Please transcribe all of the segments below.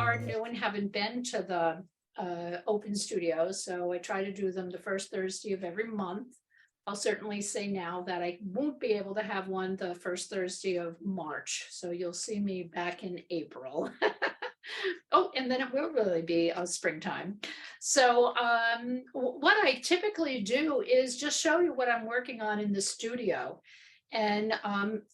are new and haven't been to the open studios, so I try to do them the first Thursday of every month. I'll certainly say now that I won't be able to have one the first Thursday of March, so you'll see me back in April. Oh, and then it will really be springtime. So what I typically do is just show you what I'm working on in the studio. And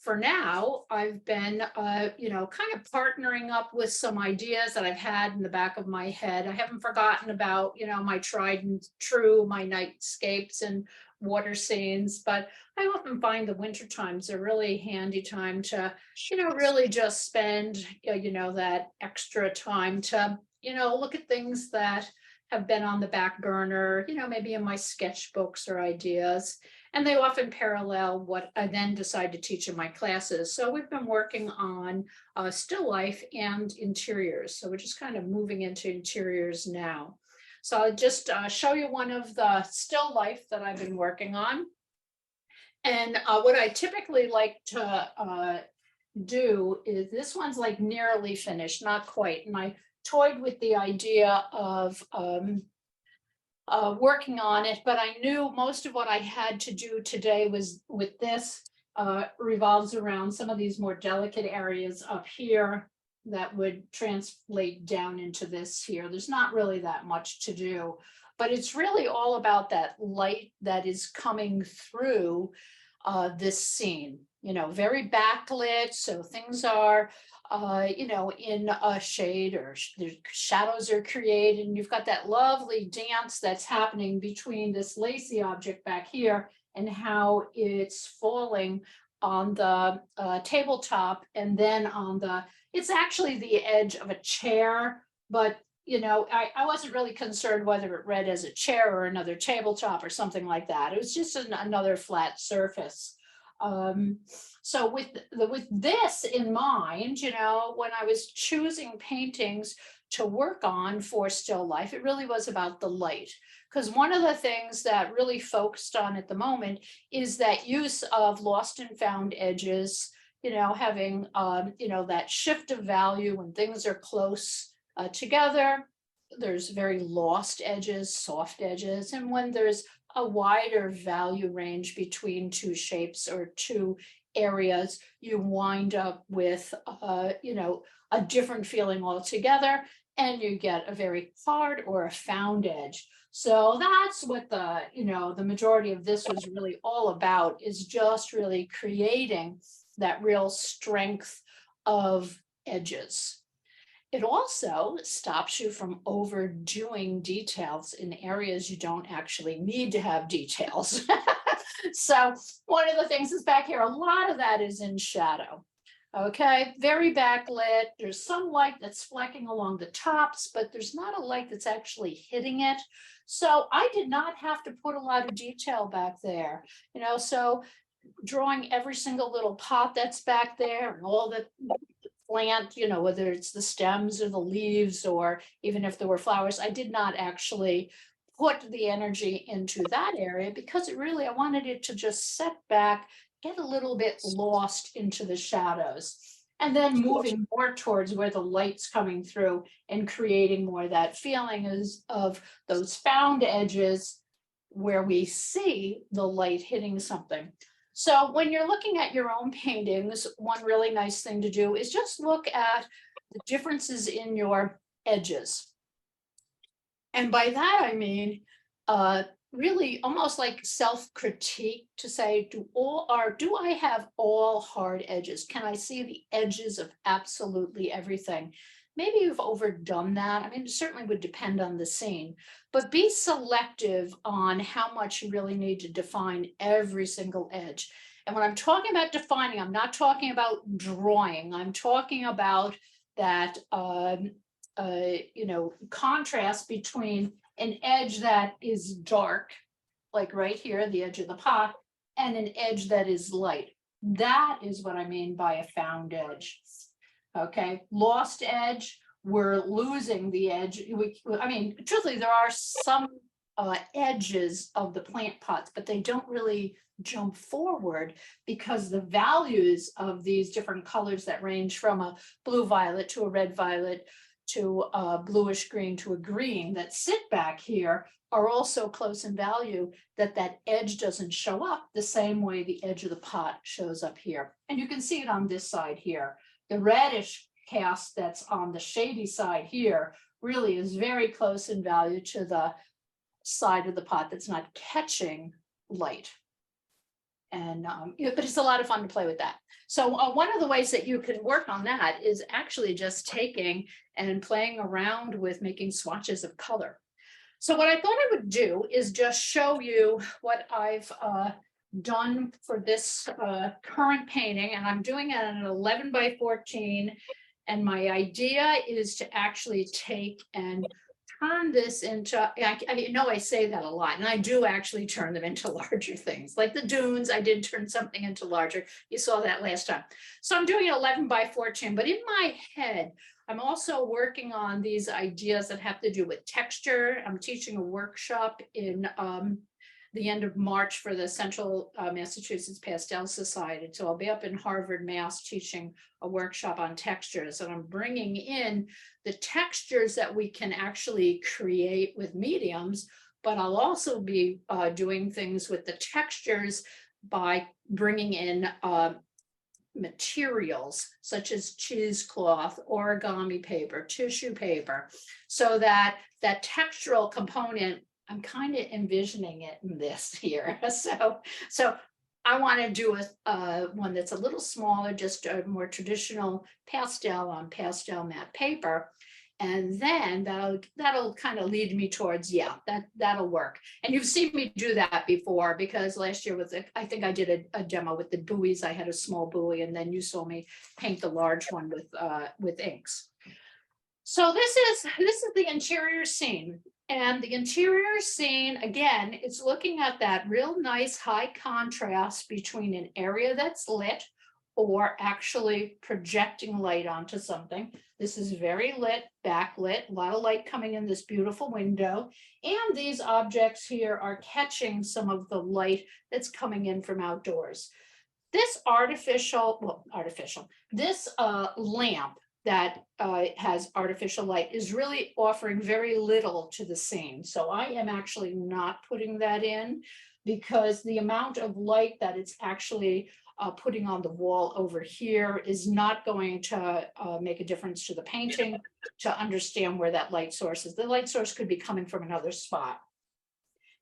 for now, I've been, kind of partnering up with some ideas that I've had in the back of my head. I haven't forgotten about, my tried and true, my nightscapes and water scenes, but I often find the winter times a really handy time to, really just spend, that extra time to, look at things that have been on the back burner, maybe in my sketchbooks or ideas. And they often parallel what I then decide to teach in my classes. So we've been working on still life and interiors. So we're just kind of moving into interiors now. So I'll just show you one of the still life that I've been working on. And what I typically like to do is, this one's like nearly finished, not quite. And I toyed with the idea of working on it, but I knew most of what I had to do today was with this revolves around some of these more delicate areas up here that would translate down into this here. There's not really that much to do, but it's really all about that light that is coming through this scene, very backlit. So things are, in a shade, or the shadows are created, and you've got that lovely dance that's happening between this lacy object back here and how it's falling on the tabletop, and then on it's actually the edge of a chair, but I wasn't really concerned whether it read as a chair or another tabletop or something like that. It was just another flat surface. So with this in mind, when I was choosing paintings to work on for still life, it really was about the light. Because one of the things that really focused on at the moment is that use of lost and found edges, having, that shift of value when things are close together. There's very lost edges, soft edges, and when there's a wider value range between two shapes or two areas, you wind up with, a different feeling altogether, and you get a very hard or a found edge. So that's what the majority of this was really all about, is just really creating that real strength of edges. It also stops you from overdoing details in areas you don't actually need to have details. So one of the things is back here, a lot of that is in shadow. Okay, very backlit. There's some light that's flecking along the tops, but there's not a light that's actually hitting it. So I did not have to put a lot of detail back there, so drawing every single little pot that's back there and all the plant, whether it's the stems or the leaves, or even if there were flowers, I did not actually put the energy into that area, because I wanted it to just set back, get a little bit lost into the shadows, and then moving more towards where the light's coming through and creating more of that feeling of those found edges where we see the light hitting something. So when you're looking at your own paintings, one really nice thing to do is just look at the differences in your edges. And by that, I mean, really almost like self-critique, to say, do I have all hard edges? Can I see the edges of absolutely everything? Maybe you've overdone that. I mean, it certainly would depend on the scene, but be selective on how much you really need to define every single edge. And when I'm talking about defining, I'm not talking about drawing. I'm talking about that, contrast between an edge that is dark, like right here, the edge of the pot, and an edge that is light. That is what I mean by a found edge. Okay, lost edge, we're losing the edge. Truthfully, there are some edges of the plant pots, but they don't really jump forward, because the values of these different colors that range from a blue violet to a red violet to a bluish green to a green that sit back here are also close in value, that that edge doesn't show up the same way the edge of the pot shows up here. And you can see it on this side here. The reddish cast that's on the shady side here really is very close in value to the side of the pot that's not catching light. And but it's a lot of fun to play with that. So one of the ways that you can work on that is actually just taking and playing around with making swatches of color. So what I thought I would do is just show you what I've done for this current painting, and I'm doing it on an 11 by 14. And my idea is to actually take and turn this into, I know I say that a lot, and I do actually turn them into larger things. Like the dunes, I did turn something into larger. You saw that last time. So I'm doing 11 by 14, but in my head, I'm also working on these ideas that have to do with texture. I'm teaching a workshop in the end of March for the Central Massachusetts Pastel Society. So I'll be up in Harvard, Mass, teaching a workshop on textures, and I'm bringing in the textures that we can actually create with mediums, but I'll also be doing things with the textures by bringing in materials such as cheesecloth, origami paper, tissue paper, so that that textural component, I'm kind of envisioning it in this here. So I want to do a one that's a little smaller, just a more traditional pastel on Pastelmat paper. And then that'll kind of lead me towards, yeah, that'll work. And you've seen me do that before, because last year I think I did a demo with the buoys. I had a small buoy, and then you saw me paint the large one with inks. So this is the interior scene. And the interior scene, again, it's looking at that real nice high contrast between an area that's lit or actually projecting light onto something. This is very lit, backlit, a lot of light coming in this beautiful window. And these objects here are catching some of the light that's coming in from outdoors. This this lamp that has artificial light is really offering very little to the scene. So I am actually not putting that in, because the amount of light that it's actually putting on the wall over here is not going to make a difference to the painting to understand where that light source is. The light source could be coming from another spot.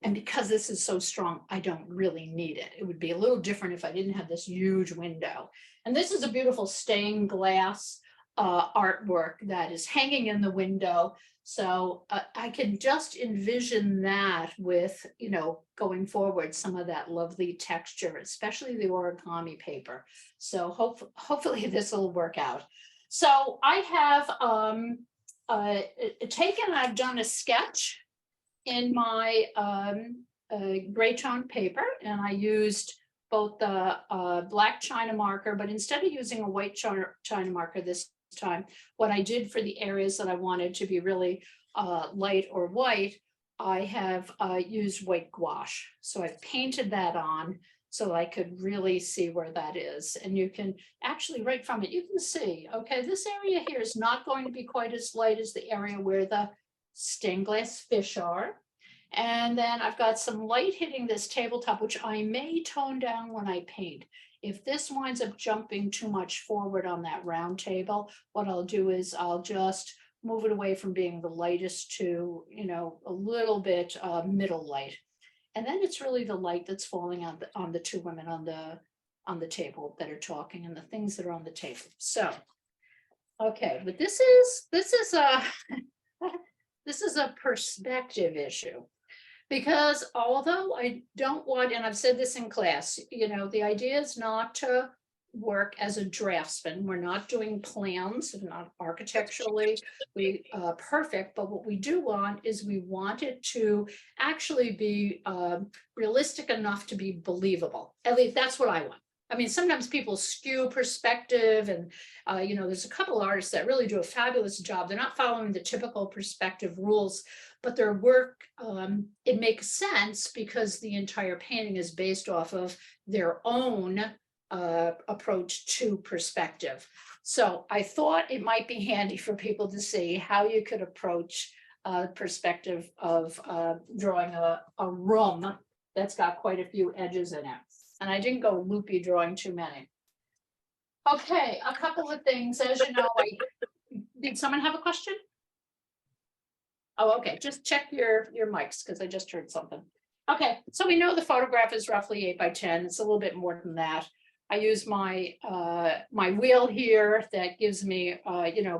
And because this is so strong, I don't really need it. It would be a little different if I didn't have this huge window. And this is a beautiful stained glass artwork that is hanging in the window. So I can just envision that with, going forward, some of that lovely texture, especially the origami paper. So hopefully this will work out. So I have I've done a sketch in my gray tone paper, and I used both the black China marker, but instead of using a white China marker this time, what I did for the areas that I wanted to be really light or white, I have used white gouache. So I've painted that on so I could really see where that is. And you can actually, right from it, you can see, okay, this area here is not going to be quite as light as the area where the stained glass fish are. And then I've got some light hitting this tabletop, which I may tone down when I paint. If this winds up jumping too much forward on that round table, what I'll do is I'll just move it away from being the lightest to, a little bit middle light. And then it's really the light that's falling on the two women on the table that are talking, and the things that are on the table. So, okay, but this is a perspective issue. Because although I don't want, and I've said this in class, the idea is not to work as a draftsman. We're not doing plans, not architecturally perfect, but what we do want is we want it to actually be realistic enough to be believable. At least that's what I want. I mean, sometimes people skew perspective, and there's a couple artists that really do a fabulous job. They're not following the typical perspective rules, but their work, it makes sense because the entire painting is based off of their own approach to perspective. So I thought it might be handy for people to see how you could approach perspective of drawing a room that's got quite a few edges in it. And I didn't go loopy drawing too many. Okay, a couple of things, as you know, did someone have a question? Oh, okay, just check your mics, because I just heard something. Okay, so we know the photograph is roughly 8 by 10. It's a little bit more than that. I use my my wheel here that gives me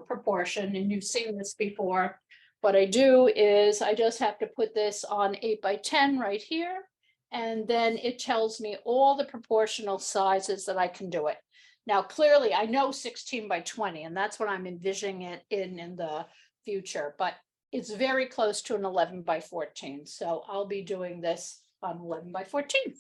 proportion, and you've seen this before. What I do is I just have to put this on 8 by 10 right here, and then it tells me all the proportional sizes that I can do it. Now, clearly, I know 16 by 20, and that's what I'm envisioning it in the future, but it's very close to an 11 by 14. So I'll be doing this on 11 by 14.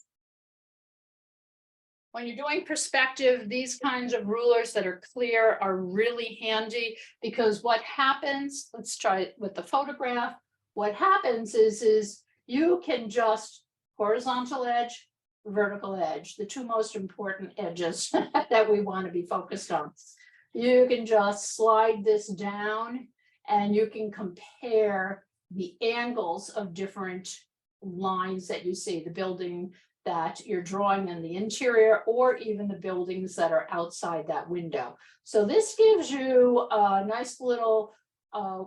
When you're doing perspective, these kinds of rulers that are clear are really handy, because what happens, let's try it with the photograph. What happens is you can just horizontal edge, vertical edge, the two most important edges that we want to be focused on. You can just slide this down and you can compare the angles of different lines that you see, the building that you're drawing in the interior, or even the buildings that are outside that window. So this gives you a nice little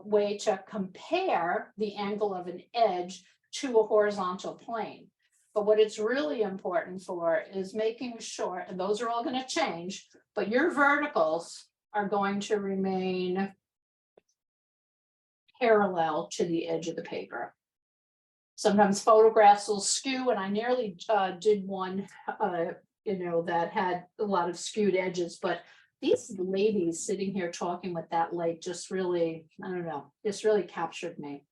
way to compare the angle of an edge to a horizontal plane. But what it's really important for is making sure, and those are all going to change, but your verticals are going to remain parallel to the edge of the paper. Sometimes photographs will skew, and I nearly did one, that had a lot of skewed edges, but these ladies sitting here talking with that light just really, I don't know, just really captured me.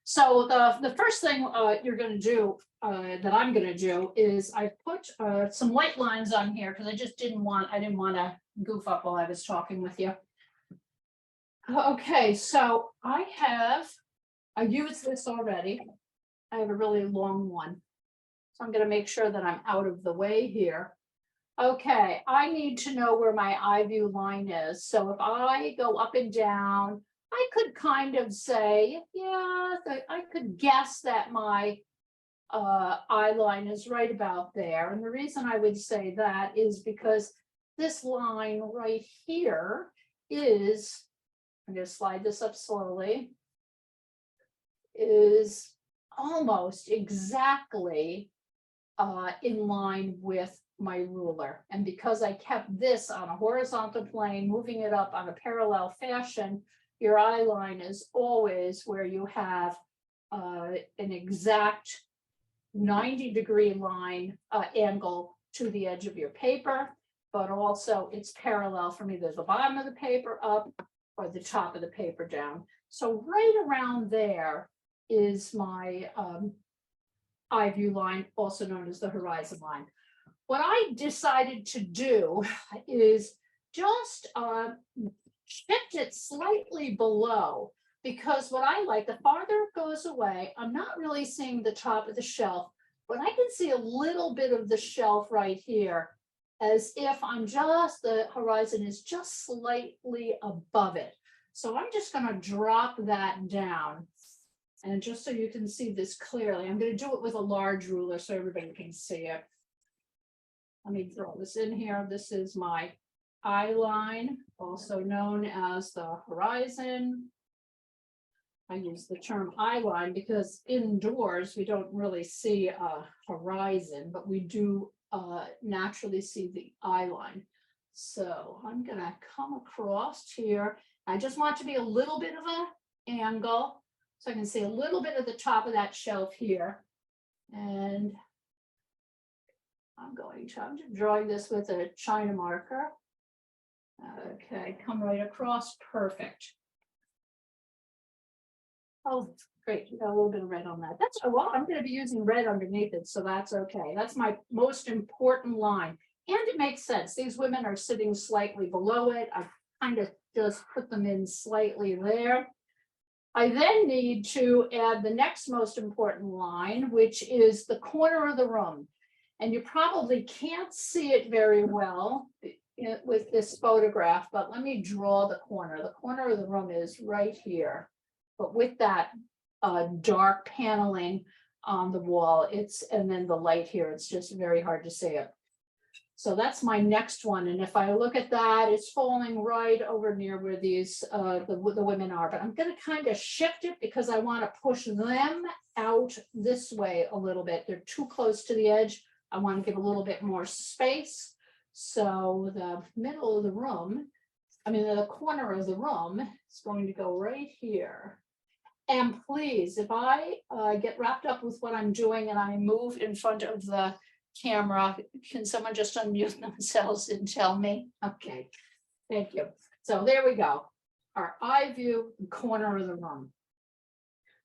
So the first thing you're going to do, that I'm going to do, is I put some white lines on here, because I didn't want to goof up while I was talking with you. Okay, so I used this already. I have a really long one, so I'm going to make sure that I'm out of the way here. Okay, I need to know where my eye view line is. So if I go up and down, I could kind of say, yeah, I could guess that my eye line is right about there. And the reason I would say that is because this line right here is, I'm going to slide this up slowly, is almost exactly in line with my ruler. And because I kept this on a horizontal plane, moving it up on a parallel fashion, your eye line is always where you have an exact 90-degree line angle to the edge of your paper, but also it's parallel from either the bottom of the paper up or the top of the paper down. So right around there is my eye view line, also known as the horizon line. What I decided to do is just shift it slightly below, because what I like, the farther it goes away, I'm not really seeing the top of the shelf, but I can see a little bit of the shelf right here, as if the horizon is just slightly above it. So I'm just going to drop that down. And just so you can see this clearly, I'm going to do it with a large ruler so everybody can see it. Let me throw this in here. This is my eye line, also known as the horizon. I use the term eye line because indoors we don't really see a horizon, but we do naturally see the eye line. So I'm going to come across here. I just want to be a little bit of an angle, so I can see a little bit of the top of that shelf here. And I'm just drawing this with a China marker. Okay, come right across, perfect. Oh, great, you got a little bit of red on that. That's, well, I'm going to be using red underneath it, so that's okay. That's my most important line. And it makes sense. These women are sitting slightly below it. I kind of just put them in slightly there. I then need to add the next most important line, which is the corner of the room. And you probably can't see it very well with this photograph, but let me draw the corner. The corner of the room is right here. But with that dark paneling on the wall, and then the light here, it's just very hard to see it. So that's my next one. And if I look at that, it's falling right over near where these, the women are, but I'm gonna kind of shift it because I want to push them out this way a little bit. They're too close to the edge. I want to give a little bit more space. So the middle of the room, the corner of the room is going to go right here. And please, if I get wrapped up with what I'm doing and I move in front of the camera, can someone just unmute themselves and tell me? Okay, thank you. So there we go. Our eye view corner of the room.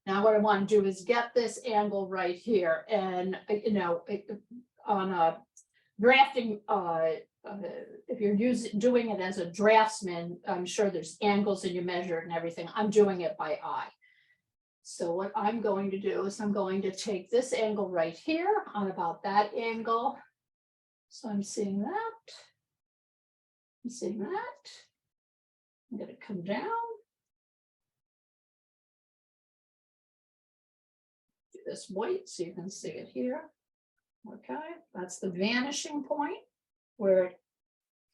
Now what I want to do is get this angle right here, and on a drafting, if you're doing it as a draftsman, I'm sure there's angles and you measure it and everything. I'm doing it by eye. So what I'm going to do is I'm going to take this angle right here on about that angle. So I'm seeing that. I'm seeing that. I'm going to come down. Do this white so you can see it here. Okay, that's the vanishing point where it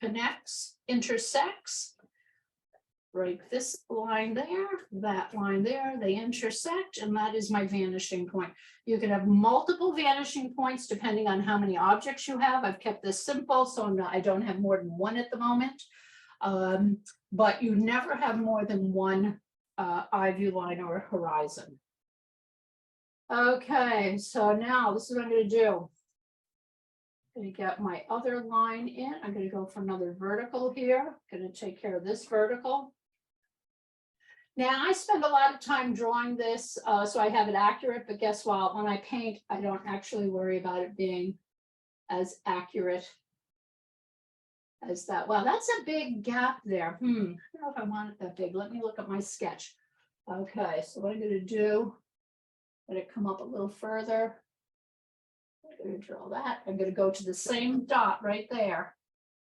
connects, intersects. Break this line there, that line there, they intersect, and that is my vanishing point. You can have multiple vanishing points depending on how many objects you have. I've kept this simple, so I don't have more than one at the moment. But you never have more than one eye view line or horizon. Okay, so now this is what I'm going to do. I'm going to get my other line in. I'm going to go for another vertical here. I'm going to take care of this vertical. Now I spend a lot of time drawing this so I have it accurate, but guess what? When I paint, I don't actually worry about it being as accurate as that. Well, that's a big gap there. I don't know if I want it that big. Let me look at my sketch. Okay, so what I'm going to do, let it come up a little further. I'm going to draw that. I'm going to go to the same dot right there.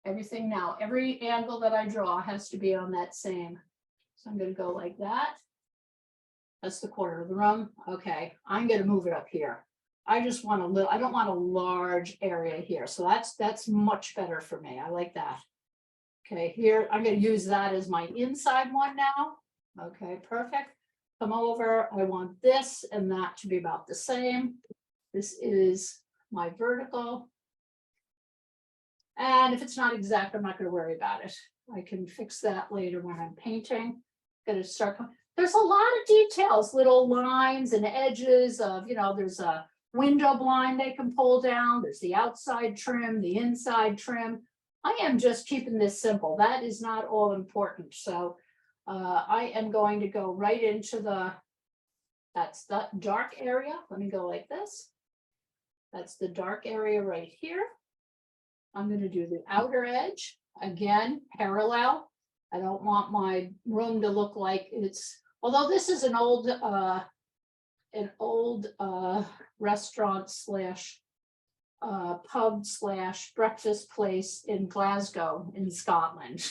Everything now, every angle that I draw has to be on that same. So I'm going to go like that. That's the corner of the room. Okay, I'm going to move it up here. I just want a little, I don't want a large area here. So that's much better for me. I like that. Okay, here, I'm going to use that as my inside one now. Okay, perfect. Come over. I want this and that to be about the same. This is my vertical. And if it's not exact, I'm not going to worry about it. I can fix that later when I'm painting. Going to start. There's a lot of details, little lines and edges of, there's a window blind they can pull down. There's the outside trim, the inside trim. I am just keeping this simple. That is not all important. So I am going to go right into that's the dark area. Let me go like this. That's the dark area right here. I'm going to do the outer edge. Again, parallel. I don't want my room to look like it's, although this is an old restaurant slash pub slash breakfast place in Glasgow in Scotland.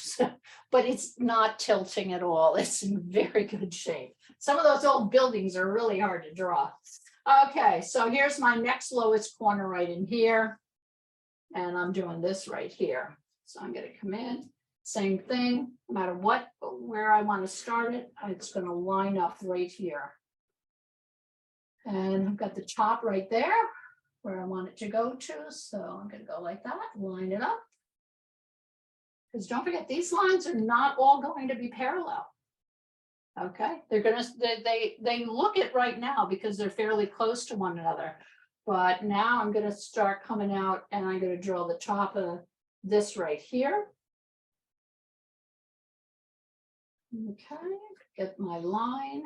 But it's not tilting at all. It's in very good shape. Some of those old buildings are really hard to draw. Okay, so here's my next lowest corner right in here. And I'm doing this right here. So I'm going to come in, same thing, no matter where I want to start it, it's going to line up right here. And I've got the top right there where I want it to go to. So I'm going to go like that, line it up. Because don't forget, these lines are not all going to be parallel. Okay, they're going to, they look it right now because they're fairly close to one another. But now I'm going to start coming out and I'm going to draw the top of this right here. Okay, get my line.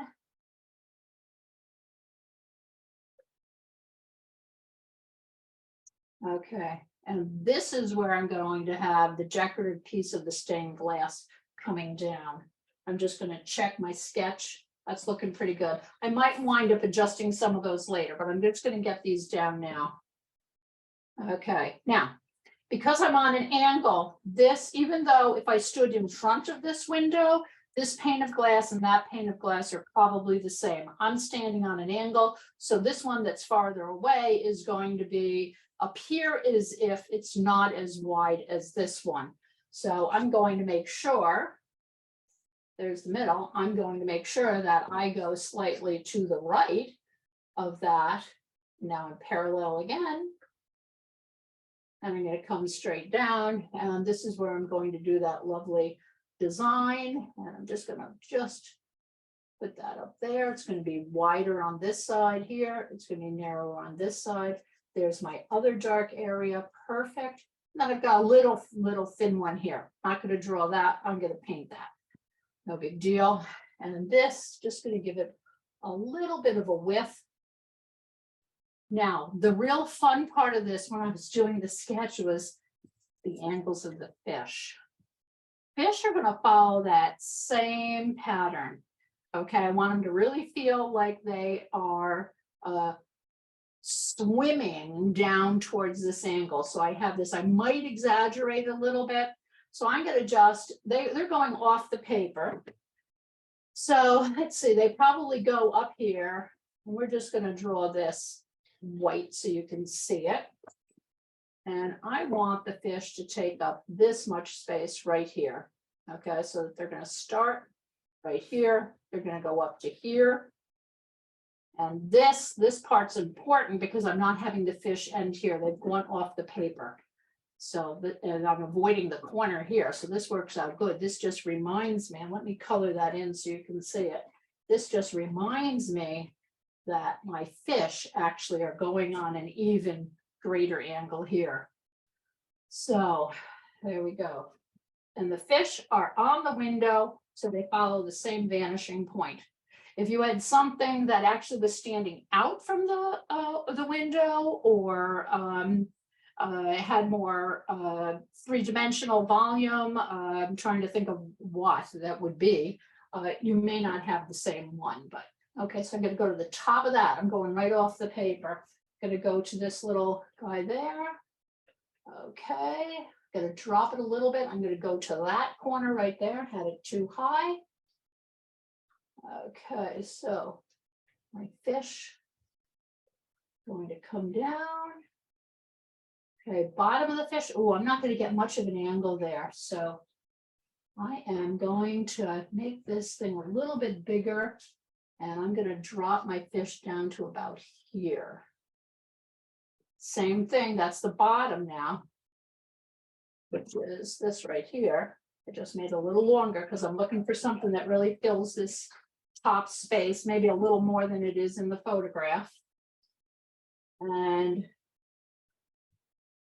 Okay, and this is where I'm going to have the decorative piece of the stained glass coming down. I'm just going to check my sketch. That's looking pretty good. I might wind up adjusting some of those later, but I'm just going to get these down now. Okay, now, because I'm on an angle, this, even though if I stood in front of this window, this pane of glass and that pane of glass are probably the same. I'm standing on an angle, so this one that's farther away is going to be appear as if it's not as wide as this one. So I'm going to make sure, there's the middle, I'm going to make sure that I go slightly to the right of that. Now in parallel again. And I'm going to come straight down, and this is where I'm going to do that lovely design. And I'm just going to put that up there. It's going to be wider on this side here. It's going to be narrower on this side. There's my other dark area. Perfect. And then I've got a little thin one here. Not going to draw that. I'm going to paint that. No big deal. And then this, just going to give it a little bit of a width. Now, the real fun part of this when I was doing the sketch was the angles of the fish. Fish are going to follow that same pattern. Okay, I want them to really feel like they are swimming down towards this angle. So I have this, I might exaggerate a little bit. So I'm going to just, they're going off the paper. So let's see, they probably go up here. And we're just going to draw this white so you can see it. And I want the fish to take up this much space right here. Okay, so that they're going to start right here. They're going to go up to here. And this part's important because I'm not having the fish end here. They've gone off the paper. So, and I'm avoiding the corner here. So this works out good. This just reminds me, and let me color that in so you can see it. This just reminds me that my fish actually are going on an even greater angle here. So there we go. And the fish are on the window, so they follow the same vanishing point. If you had something that actually was standing out from the window, or had more three-dimensional volume, I'm trying to think of what that would be, you may not have the same one, but okay, so I'm going to go to the top of that. I'm going right off the paper. I'm going to go to this little guy there. Okay, going to drop it a little bit. I'm going to go to that corner right there. Had it too high. Okay, so my fish going to come down. Okay, bottom of the fish. Oh, I'm not going to get much of an angle there. So I am going to make this thing a little bit bigger. And I'm going to drop my fish down to about here. Same thing, that's the bottom now, which is this right here. I just made it a little longer because I'm looking for something that really fills this top space, maybe a little more than it is in the photograph. And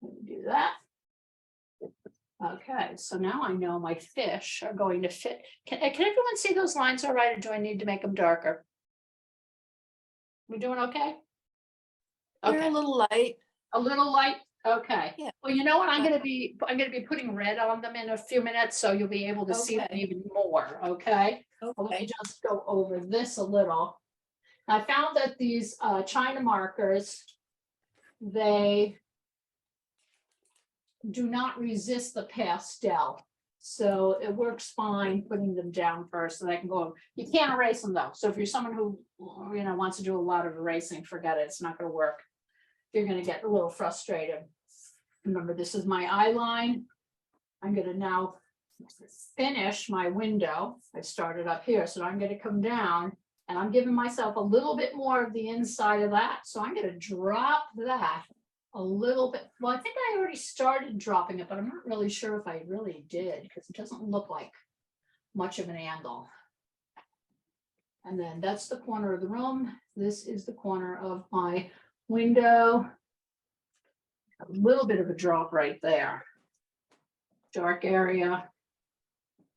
let me do that. Okay, so now I know my fish are going to fit. Can everyone see those lines all right, or do I need to make them darker? We doing okay? They're a little light. A little light? Okay. Yeah. Well, you know what? I'm gonna be putting red on them in a few minutes, so you'll be able to see them even more, okay? Let me just go over this a little. I found that these China markers, they do not resist the pastel. So it works fine putting them down first, so I can go. You can't erase them though. So if you're someone who wants to do a lot of erasing, forget it. It's not going to work. You're going to get a little frustrated. Remember, this is my eye line. I'm going to now finish my window. I started up here, so I'm going to come down, and I'm giving myself a little bit more of the inside of that. So I'm going to drop that a little bit. Well, I think I already started dropping it, but I'm not really sure if I really did, because it doesn't look like much of an angle. And then that's the corner of the room. This is the corner of my window. A little bit of a drop right there. Dark area.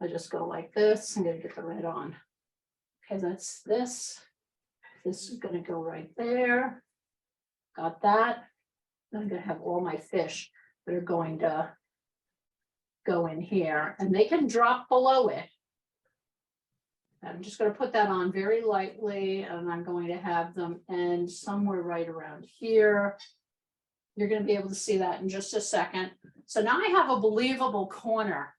I just go like this. I'm going to get the red on. Okay, that's this. This is going to go right there. Got that. I'm going to have all my fish that are going to go in here, and they can drop below it. I'm just going to put that on very lightly, and I'm going to have them end somewhere right around here. You're going to be able to see that in just a second. So now I have a believable corner.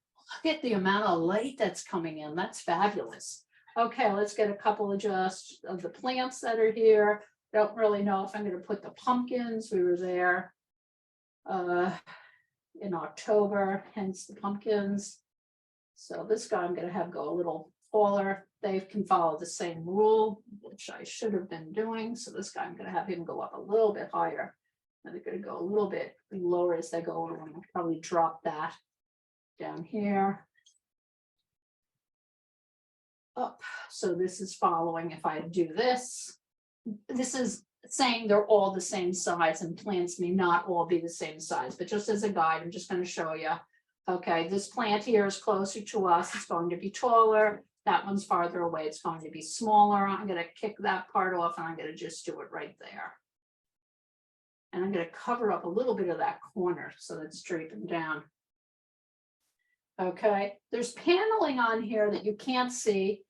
Look at the amount of light that's coming in. That's fabulous. Okay, let's get a couple of just of the plants that are here. Don't really know if I'm going to put the pumpkins. We were there in October, hence the pumpkins. So this guy I'm going to have go a little taller. They can follow the same rule, which I should have been doing. So this guy I'm going to have him go up a little bit higher. And they're going to go a little bit lower as they go over. I'll probably drop that down here. Up. So this is following. If I do this, this is saying they're all the same size, and plants may not all be the same size, but just as a guide, I'm just going to show you. Okay, this plant here is closer to us. It's going to be taller. That one's farther away. It's going to be smaller. I'm going to kick that part off and I'm going to just do it right there. And I'm going to cover up a little bit of that corner so that's draping down. Okay, there's paneling on here that you can't see.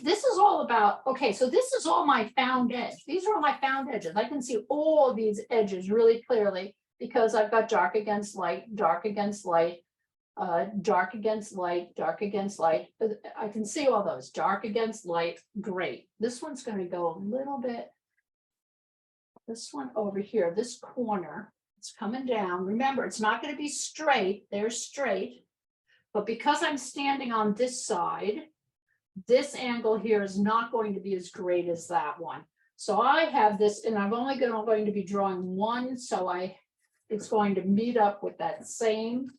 This is all about, okay, so this is all my found edge. These are all my found edges. I can see all of these edges really clearly because I've got dark against light, dark against light, dark against light, dark against light. I can see all those, dark against light, great. This one's going to go a little bit. This one over here, this corner, it's coming down. Remember, it's not going to be straight. They're straight. But because I'm standing on this side, this angle here is not going to be as great as that one. So I have this, and I'm only going to be drawing one. So it's going to meet up with that same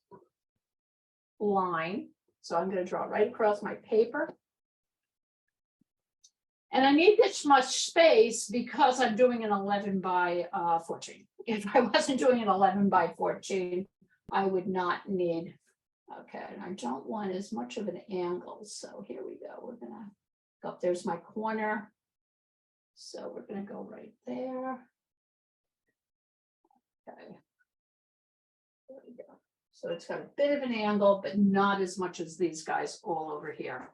line. So I'm going to draw right across my paper. And I need this much space because I'm doing an 11 by 14. If I wasn't doing an 11 by 14, I would not need, okay, and I don't want as much of an angle. So here we go. We're gonna go up. There's my corner. So we're gonna go right there. Okay. There we go. So it's got a bit of an angle, but not as much as these guys all over here.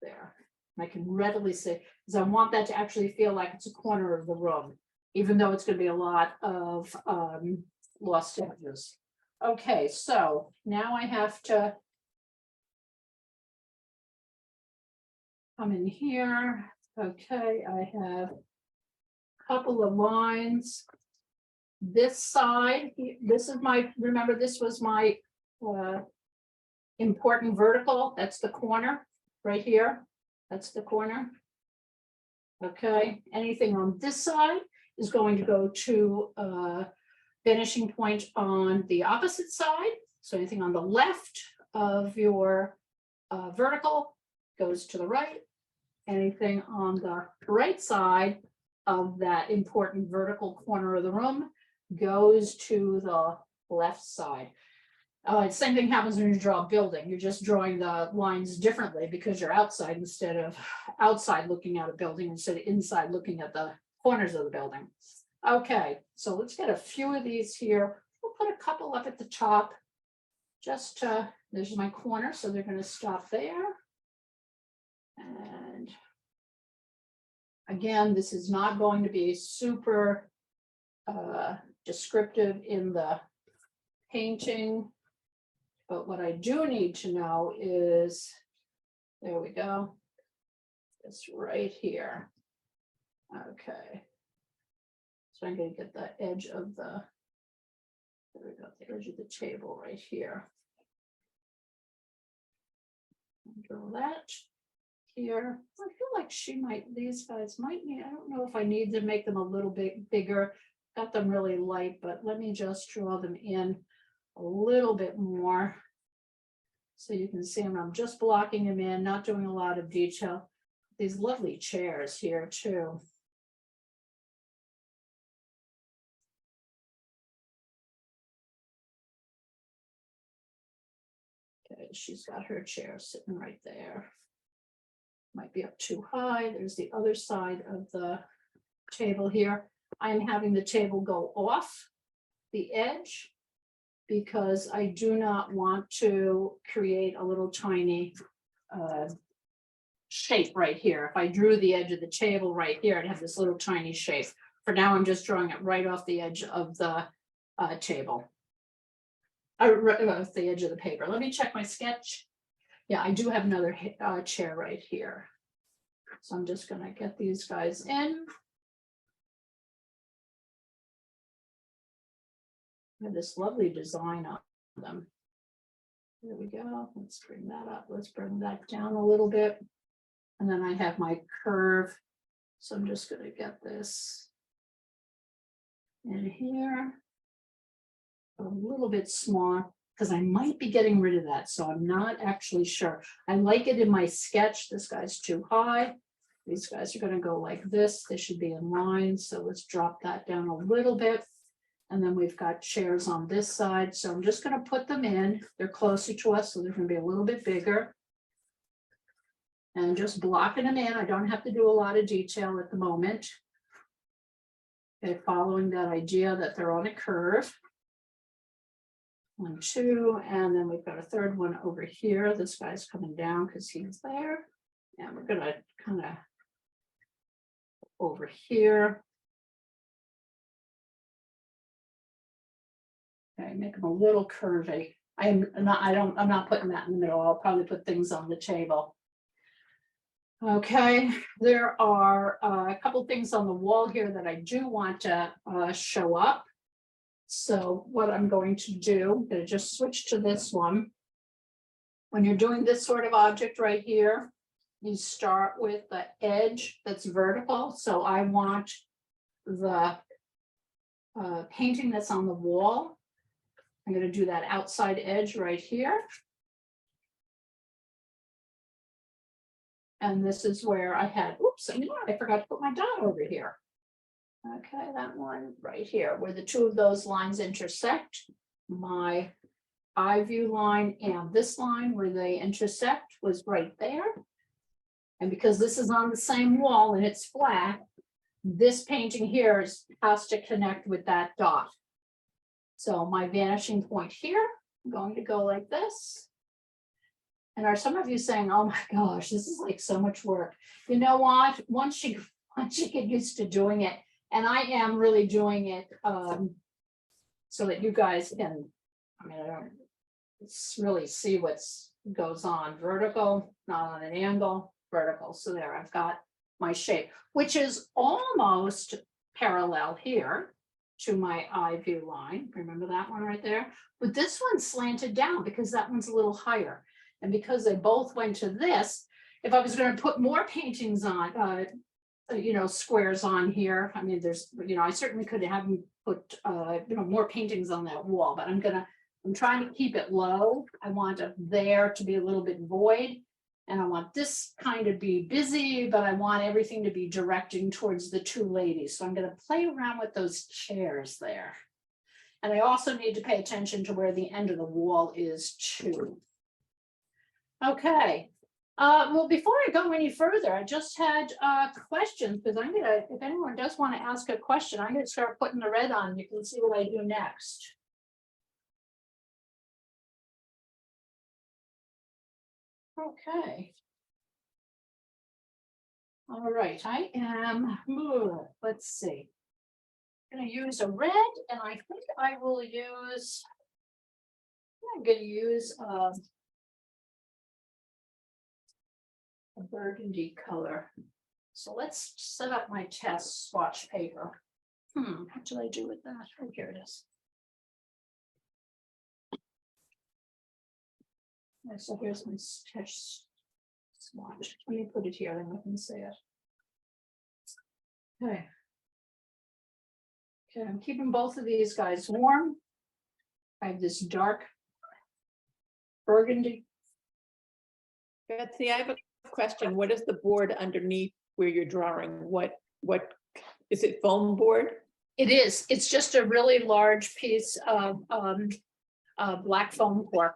There. I can readily see, because I want that to actually feel like it's a corner of the room, even though it's going to be a lot of lost edges. Okay, so now I have to come in here. Okay, I have a couple of lines. This side, this is my, remember this was my important vertical. That's the corner right here. That's the corner. Okay, anything on this side is going to go to finishing point on the opposite side. So anything on the left of your vertical goes to the right. Anything on the right side of that important vertical corner of the room goes to the left side. Same thing happens when you draw a building. You're just drawing the lines differently because you're outside instead of outside looking at a building instead of inside looking at the corners of the building. Okay, so let's get a few of these here. We'll put a couple up at the top. Just there's my corner, so they're going to stop there. And again, this is not going to be super descriptive in the painting. But what I do need to know is, there we go, it's right here. Okay. So I'm going to get the edge of the, there we go, the edge of the table right here. Draw that here. I feel like she might, these guys might need, I don't know if I need to make them a little bit bigger. Got them really light, but let me just draw them in a little bit more so you can see them. I'm just blocking them in, not doing a lot of detail. These lovely chairs here too. Okay, she's got her chair sitting right there. Might be up too high. There's the other side of the table here. I'm having the table go off the edge because I do not want to create a little tiny shape right here. If I drew the edge of the table right here, I'd have this little tiny shape. for now, I'm just drawing it right off the edge of the table. Right off the edge of the paper. Let me check my sketch. Yeah, I do have another chair right here. So I'm just gonna get these guys in. I have this lovely design on them. There we go. Let's bring that up. Let's bring that down a little bit. And then I have my curve. So I'm just going to get this in here. A little bit smaller because I might be getting rid of that. So I'm not actually sure. I like it in my sketch. This guy's too high. These guys are going to go like this. They should be in line. So let's drop that down a little bit. And then we've got chairs on this side. So I'm just going to put them in. They're closer to us, so they're going to be a little bit bigger. And just blocking them in. I don't have to do a lot of detail at the moment. Okay, following that idea that they're on a curve. 1, 2, and then we've got a third one over here. This guy's coming down because he's there. And we're going to kind of over here. Okay, make them a little curvy. I'm not putting that in the middle. I'll probably put things on the table. Okay, there are a couple things on the wall here that I do want to show up. So what I'm going to do, I'm going to just switch to this one. When you're doing this sort of object right here, you start with the edge that's vertical. So I want the painting that's on the wall. I'm going to do that outside edge right here. And this is where I had, oops, I forgot to put my dot over here. Okay, that one right here, where the two of those lines intersect. My eye view line and this line where they intersect was right there. And because this is on the same wall and it's flat, this painting here has to connect with that dot. So my vanishing point here, I'm going to go like this. And are some of you saying, oh my gosh, this is like so much work. You know what? Once you get used to doing it, and I am really doing it so that you guys can, I don't really see what goes on. Vertical, not on an angle, vertical. So there, I've got my shape, which is almost parallel here to my eye view line. Remember that one right there? But this one's slanted down because that one's a little higher. And because they both went to this, if I was going to put more paintings on, squares on here, there's, I certainly could have put, more paintings on that wall, but I'm trying to keep it low. I want it there to be a little bit void. And I want this kind of be busy, but I want everything to be directing towards the two ladies. So I'm going to play around with those chairs there. And I also need to pay attention to where the end of the wall is too. Okay. Well, before I go any further, I just had questions because I'm going to, if anyone does want to ask a question, I'm going to start putting the red on. You can see what I do next. Okay. All right, I am, let's see. I'm going to use a red, and I think I will use, I'm going to use a burgundy color. So let's set up my test swatch paper. What did I do with that? Oh, here it is. Okay, so here's my test swatch. Let me put it here, then I can see it. Okay. Okay, I'm keeping both of these guys warm. I have this dark burgundy. Betsy, I have a question. What is the board underneath where you're drawing? What is it, foam board? It is. It's just a really large piece of black foam core.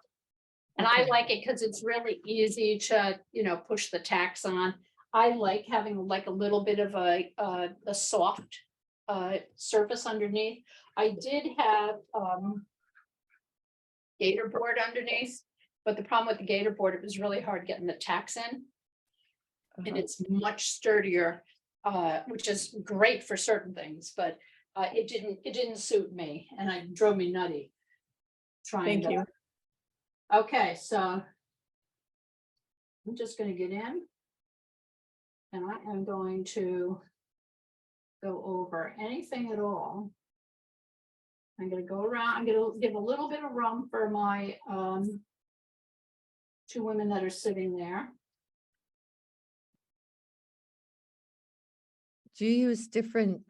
And I like it because it's really easy to, push the tacks on. I like having like a little bit of a soft surface underneath. I did have gator board underneath, but the problem with the gator board, it was really hard getting the tacks in. And it's much sturdier which is great for certain things, but it didn't suit me, and it drove me nutty. Trying Thank you. Okay, so I'm just gonna get in. And I am going to go over anything at all. I'm gonna go around, I'm gonna give a little bit of room for my two women that are sitting there. Do you use different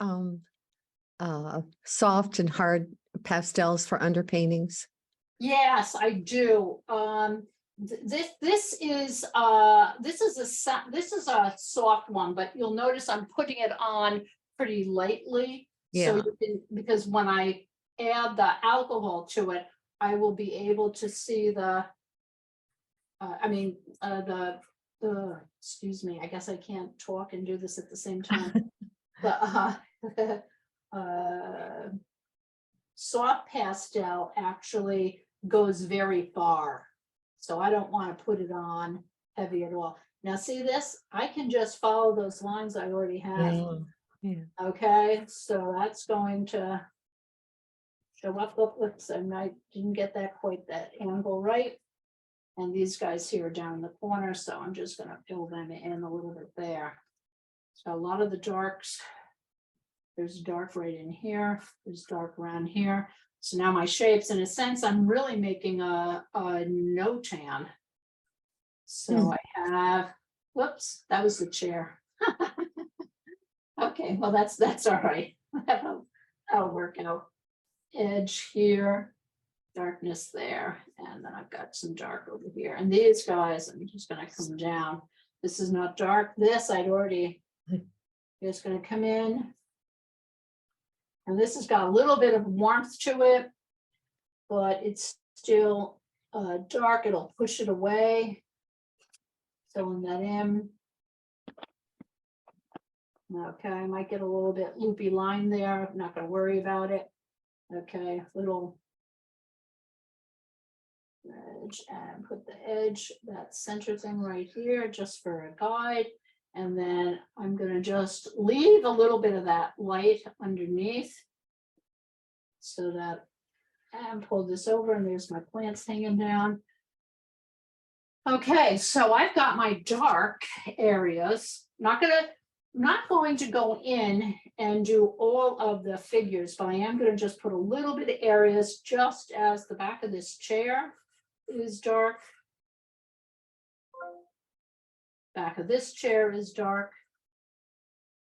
soft and hard pastels for underpaintings? Yes, I do. This is a soft one, but you'll notice I'm putting it on pretty lightly. So Yeah. you can, because when I add the alcohol to it, I will be able to see the excuse me, I guess I can't talk and do this at the same time. The soft pastel actually goes very far. So I don't want to put it on heavy at all. Now see this? I can just follow those lines I already have. Yeah. Okay, so that's going to show up. Looks, and I didn't get that quite that angle right. And these guys here are down in the corner, so I'm just going to fill them in a little bit there. So a lot of the darks, there's dark right in here, there's dark around here. So now my shapes, in a sense, I'm really making a no tan. So I have, whoops, that was the chair. Okay, well, that's all right. That'll work out. Edge here, darkness there, and then I've got some dark over here. And these guys, I'm just gonna come down. This is not dark. This I'd already just gonna come in. And this has got a little bit of warmth to it, but it's still dark. It'll push it away. Filling that in. Okay, I might get a little bit loopy line there. I'm not going to worry about it. Okay, little edge, and put the edge, that center thing right here, just for a guide. And then I'm going to just leave a little bit of that light underneath so that, and pull this over, and there's my plants hanging down. Okay, so I've got my dark areas. Not going to go in and do all of the figures, but I am going to just put a little bit of areas, just as the back of this chair is dark. Back of this chair is dark.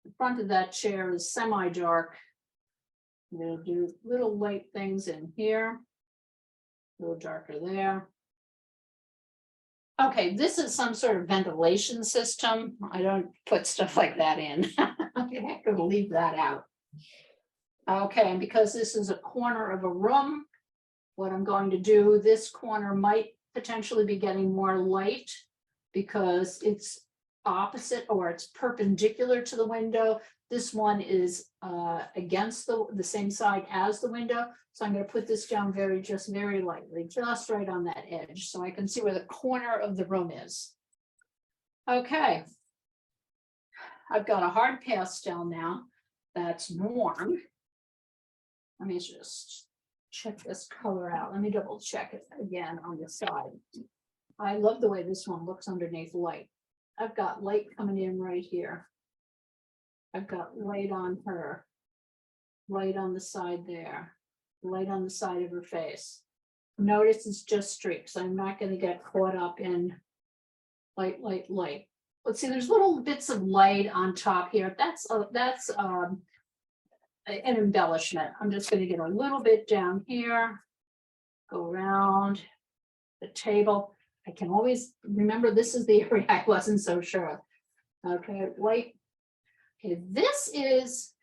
The front of that chair is semi-dark. I'm going to do little light things in here. A little darker there. Okay, this is some sort of ventilation system. I don't put stuff like that in. I'm gonna leave that out. Okay, and because this is a corner of a room, what I'm going to do, this corner might potentially be getting more light because it's opposite, or it's perpendicular to the window. This one is against the same side as the window. So I'm going to put this down just very lightly, just right on that edge, so I can see where the corner of the room is. Okay. I've got a hard pastel now that's warm. Let me just check this color out. Let me double check it again on the side. I love the way this one looks underneath light. I've got light coming in right here. I've got light on her, light on the side there, light on the side of her face. Notice it's just streaks. I'm not going to get caught up in light. Let's see, there's little bits of light on top here. That's an embellishment. I'm just going to get a little bit down here, go around the table. I can always remember this is the area I wasn't so sure. Okay, light. Okay, this is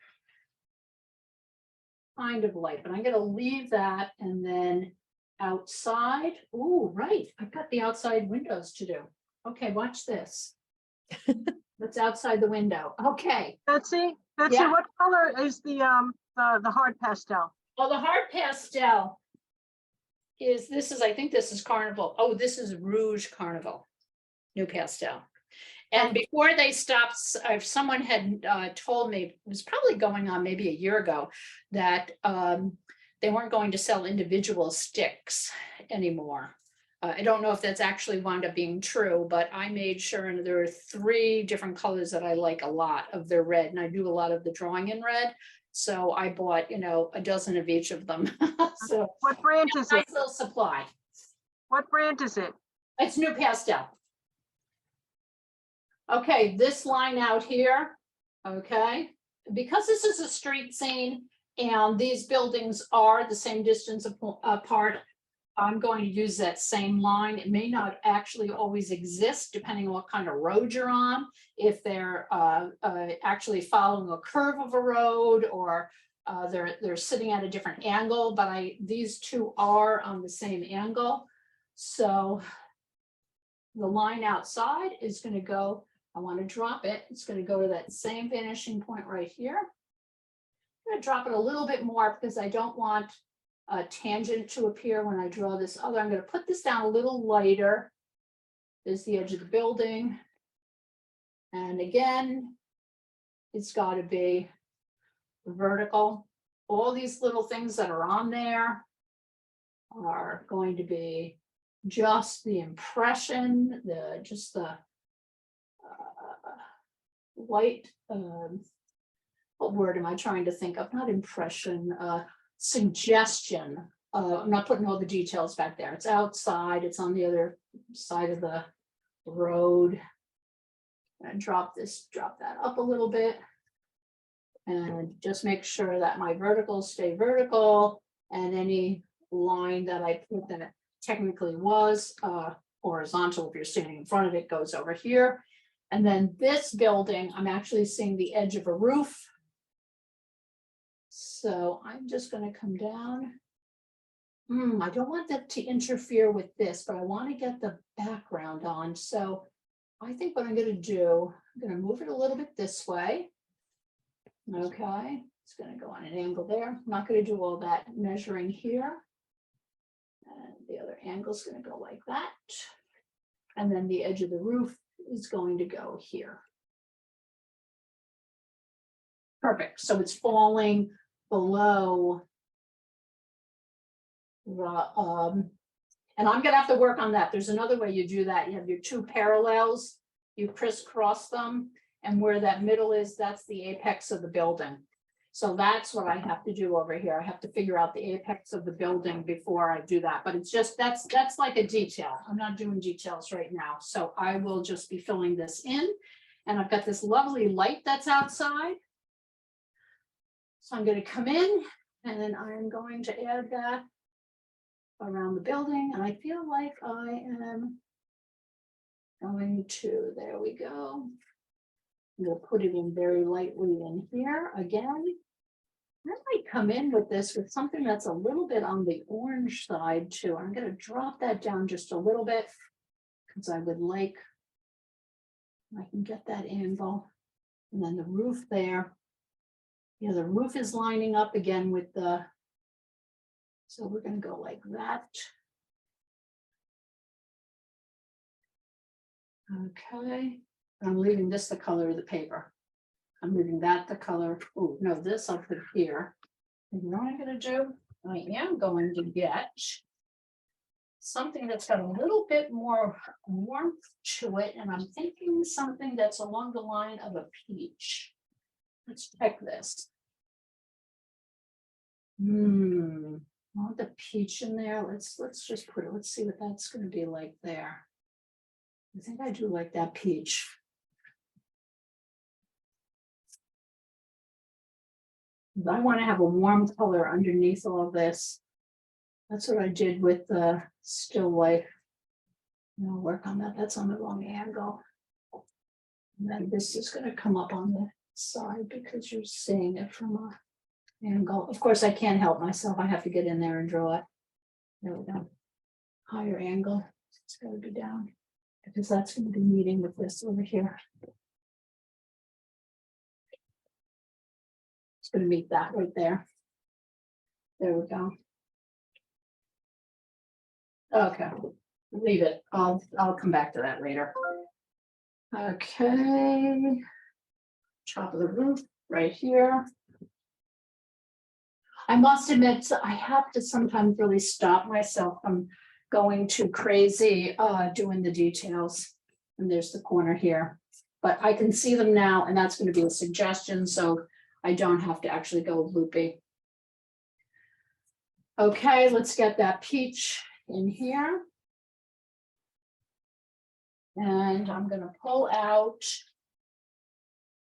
kind of light, but I'm going to leave that, and then outside. Oh, right. I've got the outside windows to do. Okay, watch this. That's outside the window. Okay. Betsy, Yeah. what color is the hard pastel? Well, the hard pastel I think this is Carnival. Oh, this is Rouge Carnival, new pastel. And before they stopped, if someone had told me, it was probably going on maybe a year ago, that they weren't going to sell individual sticks anymore. I don't know if that's actually wound up being true, but I made sure, and there are 3 different colors that I like a lot of their red, and I do a lot of the drawing in red. So I bought, a dozen of each of them. So What brand is it? nice little supply. What brand is it? It's New Pastel. Okay, this line out here, okay, because this is a street scene and these buildings are the same distance apart, I'm going to use that same line. It may not actually always exist depending on what kind of road you're on. If they're actually following a curve of a road, or they're sitting at a different angle, but these 2 are on the same angle. So the line outside is going to go, I want to drop it. It's going to go to that same vanishing point right here. I'm going to drop it a little bit more because I don't want a tangent to appear when I draw this other. I'm going to put this down a little lighter. There's the edge of the building. And again, it's got to be vertical. All these little things that are on there are going to be just the impression, just the light, what word am I trying to think of? Not impression, suggestion. I'm not putting all the details back there. It's outside, it's on the other side of the road. And drop that up a little bit. And just make sure that my verticals stay vertical, and any line that I put that technically was horizontal, if you're standing in front of it, goes over here. And then this building, I'm actually seeing the edge of a roof. So I'm just going to come down. I don't want that to interfere with this, but I want to get the background on. So I think what I'm going to do, I'm going to move it a little bit this way. Okay, it's going to go on an angle there. I'm not going to do all that measuring here. And the other angle is going to go like that. And then the edge of the roof is going to go here. Perfect. So it's falling below the, and I'm gonna have to work on that. There's another way you do that. You have your 2 parallels, you crisscross them, and where that middle is, that's the apex of the building. So that's what I have to do over here. I have to figure out the apex of the building before I do that. But it's just, that's like a detail. I'm not doing details right now. So I will just be filling this in. And I've got this lovely light that's outside. So I'm going to come in, and then I'm going to add that around the building. And I feel like I am going to, there we go. I'm going to put it in very lightly in here again. I might come in with this with something that's a little bit on the orange side too. I'm going to drop that down just a little bit because I would like, I can get that angle. And then the roof there. Yeah, the roof is lining up again with the, so we're going to go like that. Okay, I'm leaving this the color of the paper. I'm leaving that the color. Oh, no, this I'll put here. And you know what I'm going to do? I am going to get something that's got a little bit more warmth to it. And I'm thinking something that's along the line of a peach. Let's check this. I want the peach in there. Let's just put it, let's see what that's going to be like there. I think I do like that peach. I want to have a warm color underneath all of this. That's what I did with the still life. I'll work on that. That's on the wrong angle. And then this is going to come up on the side because you're seeing it from a angle. Of course, I can't help myself. I have to get in there and draw it. There we go. Higher angle. It's got to be down because that's going to be meeting with this over here. It's going to meet that right there. There we go. Okay, leave it. I'll come back to that later. Okay. Top of the roof, right here. I must admit, I have to sometimes really stop myself from going too crazy, doing the details. And there's the corner here, but I can see them now, and that's going to be a suggestion, so I don't have to actually go loopy. Okay, let's get that peach in here. And I'm going to pull out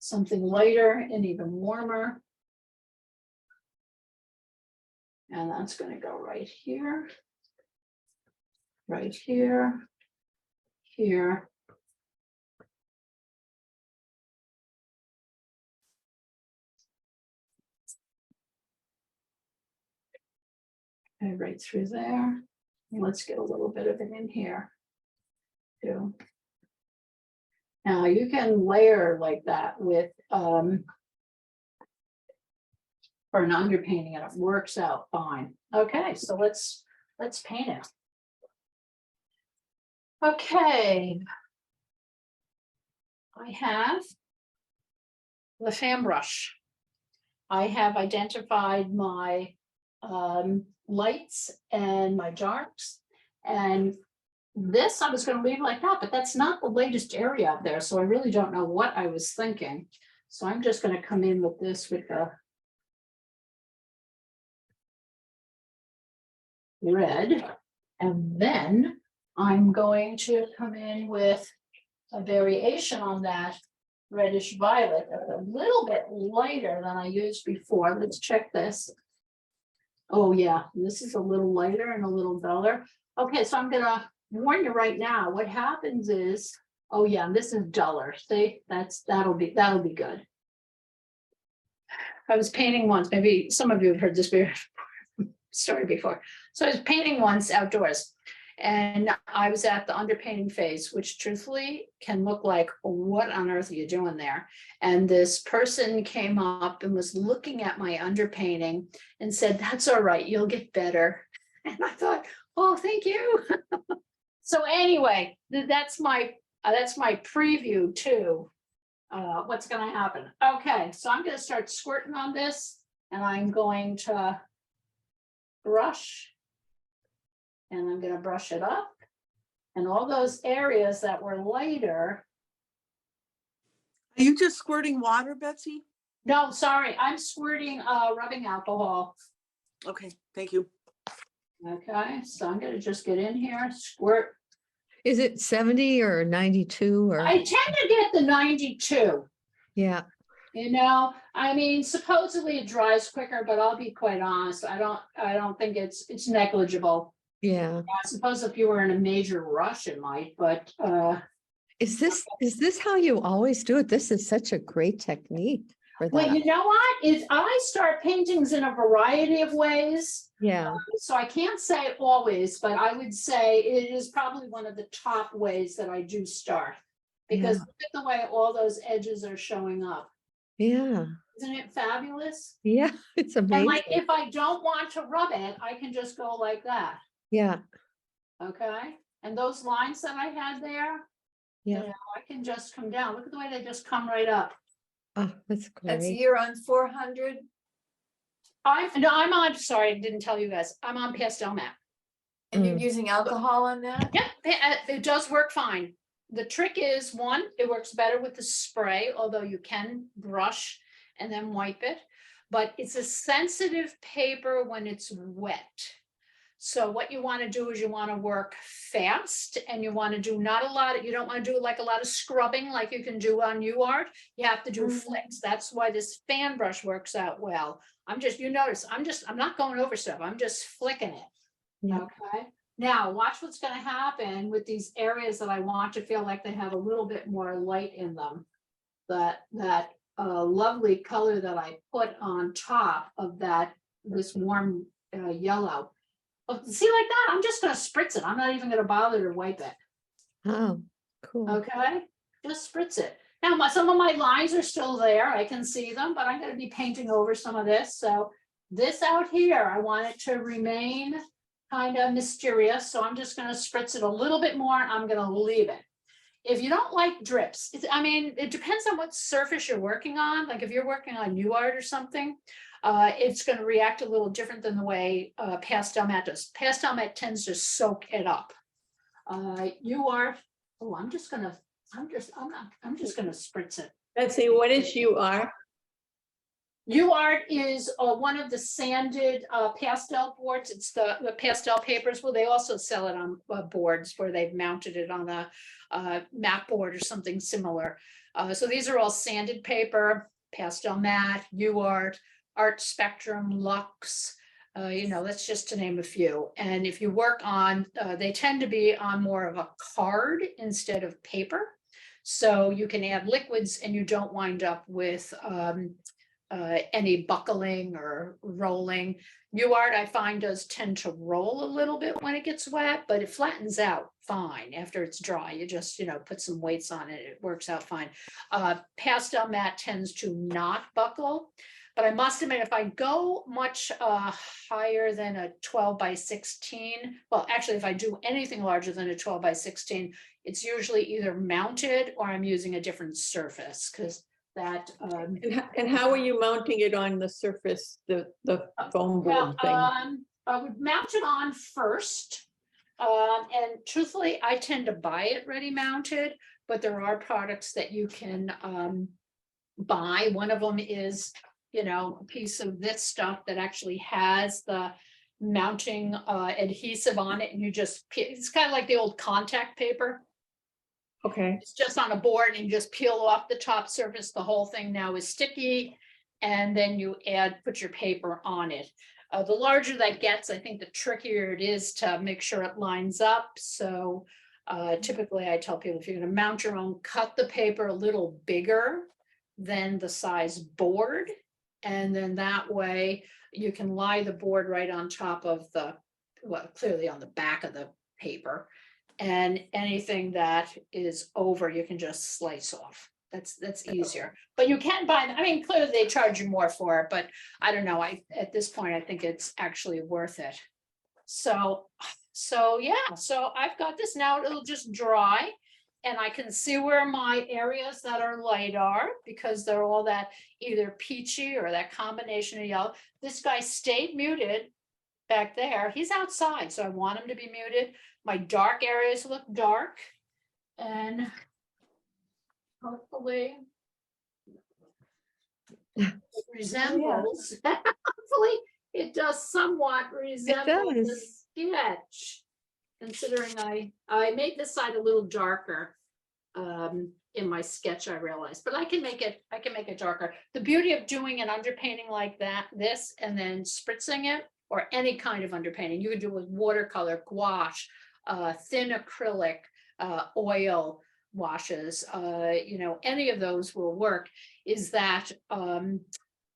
something lighter and even warmer. And that's going to go right here. Right here. Here. And right through there. And let's get a little bit of it in here too. Now you can layer like that with for an underpainting, and it works out fine. Okay, so let's paint it. Okay. I have the fan brush. I have identified my lights and my darks, and this I was going to leave like that, but that's not the latest area up there, so I really don't know what I was thinking. So I'm just going to come in with this with the red, and then I'm going to come in with a variation on that reddish violet, a little bit lighter than I used before. Let's check this. Oh yeah, this is a little lighter and a little duller. Okay, so I'm gonna warn you right now. What happens is, oh yeah, this is duller. See, that'll be good. I was painting once. Maybe some of you have heard this story before. So I was painting once outdoors, and I was at the underpainting phase, which truthfully can look like, what on earth are you doing there? And this person came up and was looking at my underpainting and said, "That's all right, you'll get better." And I thought, oh, thank you. So anyway, that's my preview to what's going to happen. Okay, so I'm going to start squirting on this, and I'm going to brush, and I'm going to brush it up, and all those areas that were lighter. Are you just squirting water, Betsy? No, sorry, I'm squirting rubbing alcohol. Okay, thank you. Okay, so I'm going to just get in here, squirt. Is it 70 or 92 or? I tend to get the 92. Yeah, You know, I mean, supposedly it dries quicker, but I'll be quite honest. I don't think it's negligible. yeah. I suppose if you were in a major rush, it might, but Is this how you always do it? This is such a great technique for well, that. you know what? Is I start paintings in a variety of ways. Yeah, So I can't say always, but I would say it is probably one of the top ways that I do start. Because look at the way all those edges are showing up. yeah, Isn't it fabulous? yeah. It's And amazing. like, if I don't want to rub it, I can just go like that, Yeah, okay? And those lines that I had there, you yeah. know, I can just come down. Look at the way they just come right up. Oh, that's That's great. you're on 400. I'm on, sorry, I didn't tell you guys, I'm on Pastelmat. And you're Mm. using alcohol on that? Yeah, it does work fine. The trick is, one, it works better with the spray, although you can brush and then wipe it. But it's a sensitive paper when it's wet. So what you want to do is you want to work fast, and you want to do not a lot. You don't want to do like a lot of scrubbing like you can do on UArt. You have to do flicks. That's why this fan brush works out well. You notice, I'm not going over stuff. I'm just flicking it. Yeah. Okay. Now watch what's going to happen with these areas that I want to feel like they have a little bit more light in them. That lovely color that I put on top of this warm yellow. Oh, see, like that, I'm just going to spritz it. I'm not even going to bother to wipe it. Oh, cool. Okay, just spritz it. Now, some of my lines are still there. I can see them, but I'm going to be painting over some of this. So this out here, I want it to remain kind of mysterious. So I'm just going to spritz it a little bit more. I'm going to leave it. If you don't like drips, I mean, it depends on what surface you're working on. Like if you're working on UArt or something, it's going to react a little different than the way Pastelmat does. Pastelmat tends to soak it up. UArt, oh, I'm just gonna spritz it. Betsy, what is UR? UArt is one of the sanded pastel boards. It's the pastel papers. Well, they also sell it on boards where they've mounted it on a mat board or something similar. So these are all sanded paper, Pastelmat, UArt, Art Spectrum, Lux. That's just to name a few. And if you work on, they tend to be on more of a card instead of paper. So you can add liquids and you don't wind up with any buckling or rolling. UArt I find does tend to roll a little bit when it gets wet, but it flattens out fine after it's dry. You just, put some weights on it, it works out fine. Pastelmat tends to not buckle, but I must admit, if I go much higher than a 12 by 16, well, actually, if I do anything larger than a 12 by 16, it's usually either mounted or I'm using a different surface because that And how are you mounting it on the surface, the foam board thing? I would mount it on first. And truthfully, I tend to buy it ready mounted, but there are products that you can buy. One of them is, a piece of this stuff that actually has the mounting adhesive on it, and you just, it's kind of like the old contact paper. Okay, It's just on a board and you just peel off the top surface. The whole thing now is sticky. And then you put your paper on it. The larger that gets, I think the trickier it is to make sure it lines up. So typically I tell people if you're going to mount your own, cut the paper a little bigger than the size board. And then that way you can lie the board right on top of clearly on the back of the paper. And anything that is over, you can just slice off. That's easier. But you can buy them. I mean, clearly they charge you more for it, but I don't know. At this point, I think it's actually worth it. So yeah, so I've got this now. It'll just dry. And I can see where my areas that are light are because they're all that either peachy or that combination of yellow. This guy stayed muted back there. He's outside, so I want him to be muted. My dark areas look dark, and hopefully it resembles, hopefully it does somewhat resemble the does. sketch. Considering I made this side a little darker in my sketch, I realized, but I can make it darker. The beauty of doing an underpainting like this, and then spritzing it, or any kind of underpainting, you can do it with watercolor, gouache, thin acrylic, oil washes, any of those will work, is that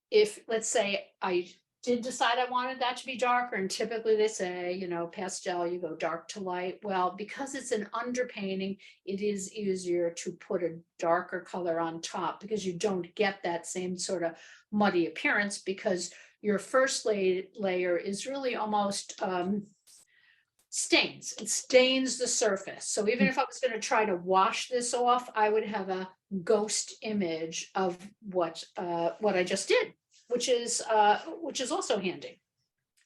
if, let's say, I did decide I wanted that to be darker, and typically they say, pastel, you go dark to light. Well, because it's an underpainting, it is easier to put a darker color on top because you don't get that same sort of muddy appearance, because your first layer is really almost stains. It stains the surface. So even if I was going to try to wash this off, I would have a ghost image of what I just did, which is also handy.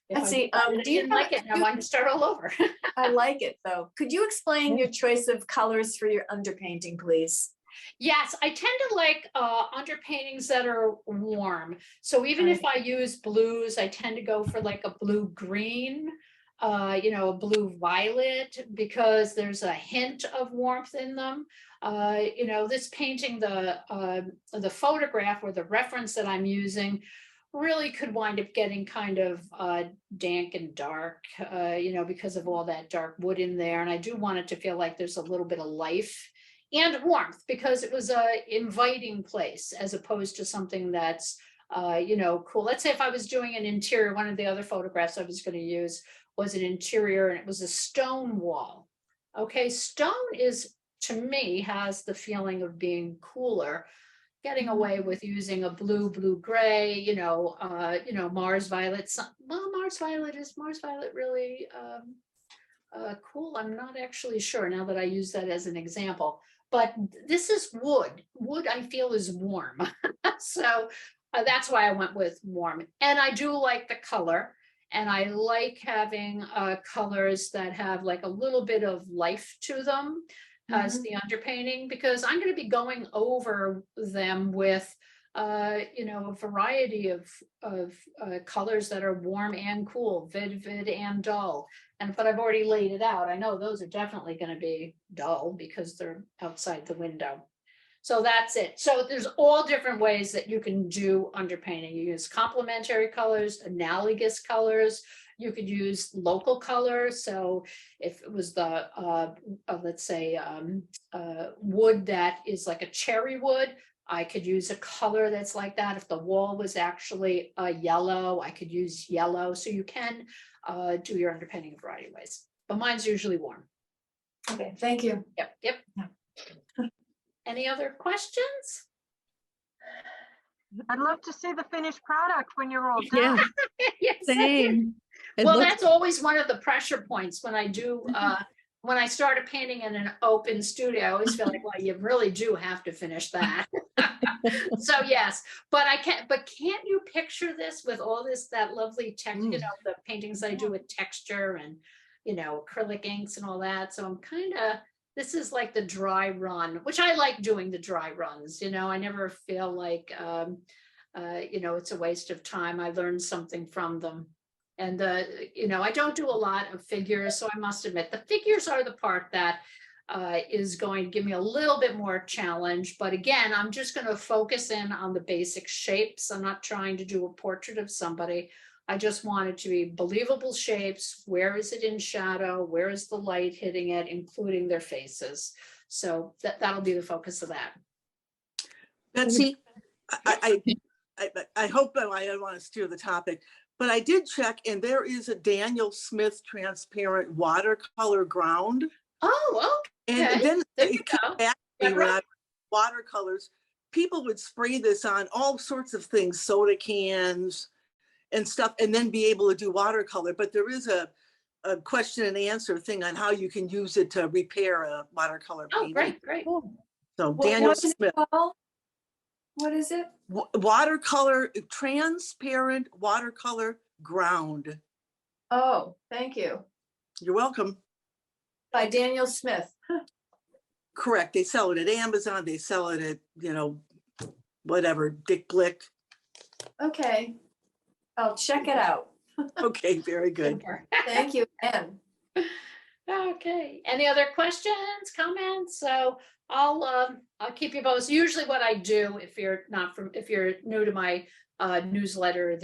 Betsy, Do you like it? Now I can start all over. I like it though. Could you explain your choice of colors for your underpainting, please? Yes, I tend to like underpaintings that are warm. So even if I use blues, I tend to go for like a blue green, a blue violet, because there's a hint of warmth in them. This painting, the photograph or the reference that I'm using really could wind up getting kind of dank and dark, because of all that dark wood in there. And I do want it to feel like there's a little bit of life and warmth, because it was a inviting place as opposed to something that's, cool. Let's say if I was doing an interior, one of the other photographs I was going to use was an interior and it was a stone wall. Okay, stone to me, has the feeling of being cooler, getting away with using a blue gray, Mars violet. Mars violet really cool? I'm not actually sure now that I use that as an example. but this is wood. Wood I feel is warm. So that's why I went with warm. And I do like the color. And I like having colors that have like a little bit of life to them as the underpainting, because I'm going to be going over them with a variety of colors that are warm and cool, vivid and dull. But I've already laid it out. I know those are definitely going to be dull because they're outside the window. So that's it. So there's all different ways that you can do underpainting. You use complementary colors, analogous colors. You could use local colors. So if it was the, let's say, wood that is like a cherry wood, I could use a color that's like that. If the wall was actually yellow, I could use yellow. So you can do your underpainting a variety of ways. But mine's usually warm. Okay, thank you. Yep. Any other questions? I'd love to see the finished product when you're all Yeah, done. Yes. same. It Well, looks- that's always one of the pressure points when I do, when I started painting in an open studio, I always feel like, well, you really do have to finish that. So yes, but can't you picture this with all this, that lovely tech, the paintings I do with texture and, acrylic inks and all that. So I'm this is like the dry run, which I like doing the dry runs, I never feel like, it's a waste of time. I learned something from them. And, I don't do a lot of figures, so I must admit the figures are the part that is going to give me a little bit more challenge. But again, I'm just going to focus in on the basic shapes. I'm not trying to do a portrait of somebody. I just want it to be believable shapes. Where is it in shadow? Where is the light hitting it, including their faces? So that'll be the focus of that. Betsy, I hope that I don't want to steer the topic, but I did check and there is a Daniel Smith transparent watercolor ground. Oh, okay. And then There you it came go. back to me when I watercolors, people would spray this on all sorts of things, soda cans and stuff, and then be able to do watercolor. But there is a question and answer thing on how you can use it to repair a watercolor Oh, painting. great. So Daniel Smith, What is it? watercolor, transparent watercolor ground. Oh, thank you. You're welcome. By Daniel Smith. Correct. They sell it at Amazon. They sell it at, whatever, Dick Blick. Okay. I'll check it out. Okay, very good. Super. Thank you, Ann. Okay, any other questions, comments? So I'll keep you posted. Usually what I do, if you're new to my newsletter,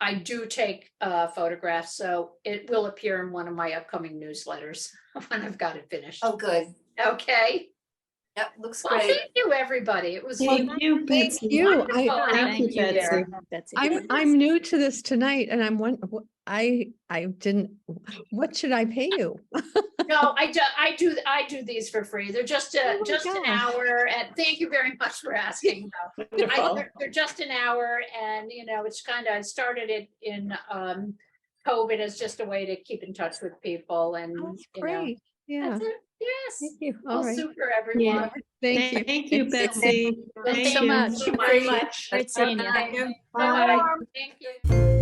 I do take photographs, so it will appear in one of my upcoming newsletters when I've got it finished. Oh, good. Okay. Yep, looks Well, great. thank you, everybody. It was Thank you, wonderful Thank you, having you here. Betsy. I'm new to this tonight and I'm what should I pay you? No, I do these for free. They're just Oh my just an gosh. hour, and thank you very much for asking. Wonderful. They're just an hour, and it's I started it in COVID as just a way to keep in touch with people, and That's great. Yeah, that's it. Yes. thank you. Well, All right. super, everyone. Thank you. Thank you, Thanks so Betsy. Thank so you much. so Very much. much. Great seeing you. Okay. Bye. Bye. Thank you.